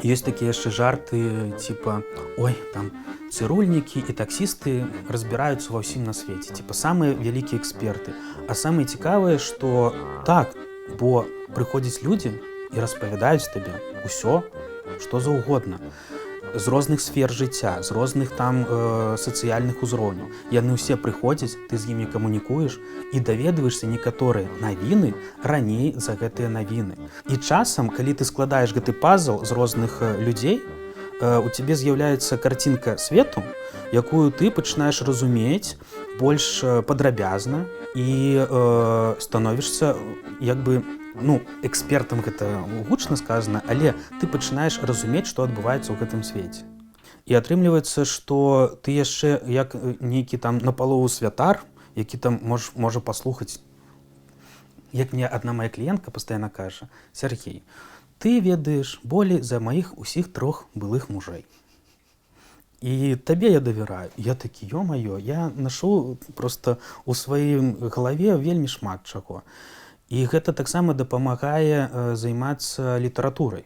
Есть такие яшчэ жарты, типа, ой, там цырульнікі і таксісты разбіраюцца ва ўсім на свеце, типа самыя вялікія эксперты. А самае цікавае, што так, бо прыходзяць людзі і распавядаюць табе ўсё, што заўгодна, з розных сфер жыцця, з розных там сацыяльных узроўняў. Яны ўсе прыходзяць, ты з імі камунікуеш і даведваешся некаторыя навіны раней за гэтыя навіны. І часам, калі ты складаеш гэты пазл з розных людзей, у цябе з'яўляецца карцінка свету, якую ты пачынаеш разумець больш падрабязна і становішся як бы, ну, экспертам гэта гучна сказана, але ты пачынаеш разумець, што адбываецца ў гэтым свеце. І атрымліваецца, што ты яшчэ як нейкі там напалову святар, які там можа паслухаць. Як мне адна моя кліентка пастаянна кажа: Сергей, ты ведаеш болей за маіх усіх 3 былых мужэй. І табе я давяраю. Я такі, ё-маё, я нашу просто ў сваім галаве вельмі шмат чаго. І гэта таксама дапамагае займацца літаратурай.